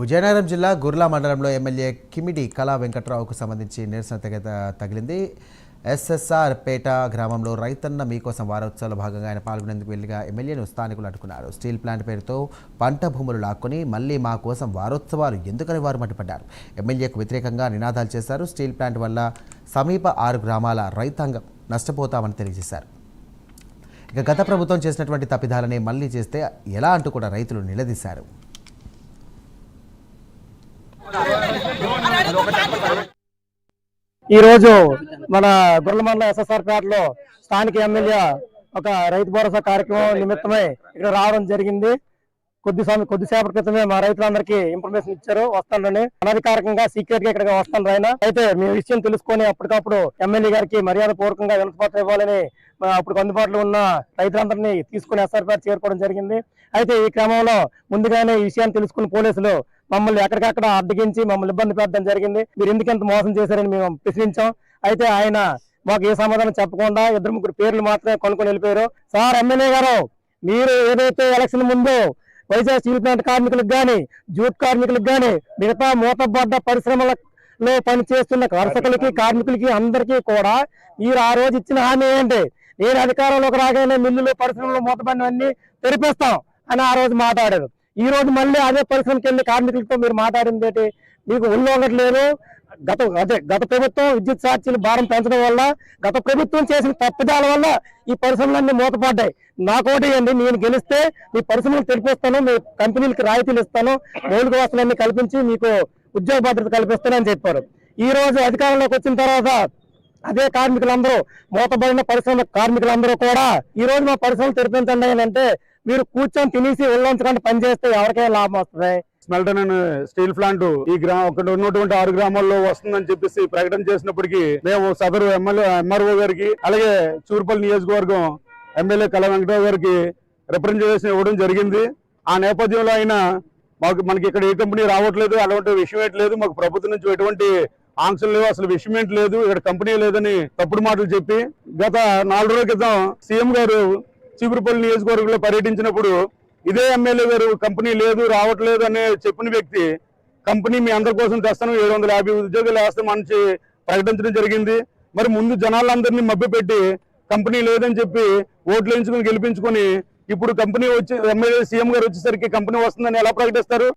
విజయనగరం జిల్లా గుర్లా మండలంలో ఎమ్మెల్యే కిమిడి కళా వెంకట్రావుకు సంబంధించి నిరసన తగిలింది. ఎస్ఎస్ఆర్ పేట గ్రామంలో రైతన్న మీకోసం వారోత్సవాల భాగంగా ఆయన పాల్గొనేందుకు వెళ్ళిగా ఎమ్మెల్యేను స్థానికులు అడ్డుకున్నారు. స్టీల్ ప్లాంట్ పేరుతో పంట భూములు లాక్కొని మళ్లీ మా కోసం వారోత్సవాలు ఎందుకని వారు మండిపడ్డారు. ఎమ్మెల్యేకు వ్యతిరేకంగా నినాదాలు చేశారు. స్టీల్ ప్లాంట్ వల్ల సమీప 6 గ్రామాల రైతాంగం నష్టపోతామని తెలియజేశారు. ఇక గత ప్రభుత్వం చేసినటువంటి తప్పిదాలని మళ్లీ చేస్తే ఎలా అంటూ కూడా రైతులు నిలదీశారు. ఈ రోజు మన గుర్ల మండలం ఎస్ఎస్ఆర్ పేటలో స్థానిక ఎమ్మెల్యే ఒక రైతు భరోసా కార్యక్రమం నిమిత్తమై ఇక్కడ రావడం జరిగింది. కొద్దిసేపటి క్రితమే మా రైతులందరికీ ఇన్ఫర్మేషన్ ఇచ్చారు వస్తానని. అనధికారికంగా సీక్రెట్ గా ఇక్కడికి వస్తాను ఆయన అయితే మీ విషయం తెలుసుకొని అప్పటికప్పుడు ఎమ్మెల్యే గారికి మర్యాద పూర్వకంగా వినతిపత్రం ఇవ్వాలని అప్పుడు అందుబాటులో ఉన్న రైతులందరినీ తీసుకుని ఎస్ఆర్ పేట చేరుకోవడం జరిగింది. అయితే ఈ క్రమంలో ముందుగానే ఈ విషయాన్ని తెలుసుకున్న పోలీసులు మమ్మల్ని ఎక్కడికక్కడ అడ్డగించి మమ్మల్ని ఇబ్బంది పెట్టడం జరిగింది. మీరు ఎందుకంత మోసం చేశారని మేము ప్రశ్నించాం. అయితే ఆయన మాకు ఏ సమాధానం చెప్పకుండా 2-3 పేర్లు మాత్రమే కొనుక్కొని వెళ్ళిపోయారు. సార్ ఎమ్మెల్యే గారు, మీరు ఏదైతే ఎలక్షన్ ముందు వైజాగ్ స్టీల్ ప్లాంట్ కార్మికులకు కానీ జూట్ కార్మికులకు కానీ మిగతా మూతబడ్డ పరిశ్రమలలో పనిచేస్తున్న కర్షకులకి కార్మికులకి అందరికీ కూడా మీరు ఆ రోజు ఇచ్చిన హామీ ఏంటి? నేను అధికారంలోకి రాగానే మిల్లులు పరిశ్రమలు మూతబడినవన్నీ తెరిపిస్తాం అని ఆ రోజు మాట్లాడారు. ఈ రోజు మళ్ళీ అదే పరిశ్రమకి వెళ్ళి కార్మికులతో మీరు మాట్లాడింది ఏంటి? మీకు ఒళ్ళు ఉండట్లేదు. గత ప్రభుత్వం విద్యుత్ ఛార్జీలు భారం పెంచడం వల్ల, గత ప్రభుత్వం చేసిన తప్పిదాల వల్ల ఈ పరిశ్రమలన్నీ మూతపడ్డాయి. నాకోటి అండి, నేను గెలిస్తే మీ పరిశ్రమలు తెలిపిస్తాను, మీ కంపెనీలకు రాయితీలు ఇస్తాను, మౌలిక వసతులన్నీ కల్పించి మీకు ఉద్యోగ భద్రత కల్పిస్తానని చెప్పారు. ఈ రోజు అధికారంలోకి వచ్చిన తర్వాత అదే కార్మికులందరూ మూతబడిన పరిశ్రమ కార్మికులందరూ కూడా ఈ రోజు మా పరిశ్రమలు తెరిపించండి అని అంటే మీరు కూర్చొని తినేసి ఒళ్ళొంచకుండా పనిచేస్తే ఎవరికైనా లాభం వస్తుంది? స్మెల్టన్ అనే స్టీల్ ప్లాంట్ ఈ అక్కడ ఉన్నటువంటి 6 గ్రామాల్లో వస్తుందని చెప్పేసి ప్రకటన చేసినప్పటికీ మేము సదరు ఎంఆర్ఓ గారికి అలాగే చూర్పల్లి నియోజకవర్గం ఎమ్మెల్యే కళా వెంకటరావు గారికి రిప్రజెంటేషన్ ఇవ్వడం జరిగింది. ఆ నేపథ్యంలో అయినా మనకి ఇక్కడ ఏ కంపెనీ రావట్లేదు, అలాంటి విషయం ఏంటి లేదు, మాకు ప్రభుత్వం నుంచి ఎటువంటి ఆంక్షలు లేవు, అసలు విషయం ఏంటి లేదు, ఇక్కడ కంపెనీ లేదని తప్పుడు మాటలు చెప్పి గత 4 రోజుల క్రితం సీఎం గారు చీపురుపల్లి నియోజకవర్గంలో పర్యటించినప్పుడు ఇదే ఎమ్మెల్యే గారు కంపెనీ లేదు రావట్లేదు అనే చెప్పిన వ్యక్తి కంపెనీ మీ అందరి కోసం తెస్తాను 750 ఉద్యోగాలు వేస్తామని ప్రకటించడం జరిగింది. మరి ముందు జనాలందరినీ మభ్యపెట్టి కంపెనీ లేదని చెప్పి ఓట్లు వేయించుకుని గెలిపించుకొని ఇప్పుడు కంపెనీ వచ్చి ఎమ్మెల్యే సీఎం గారు వచ్చేసరికి కంపెనీ వస్తుందని ఎలా ప్రకటిస్తారు?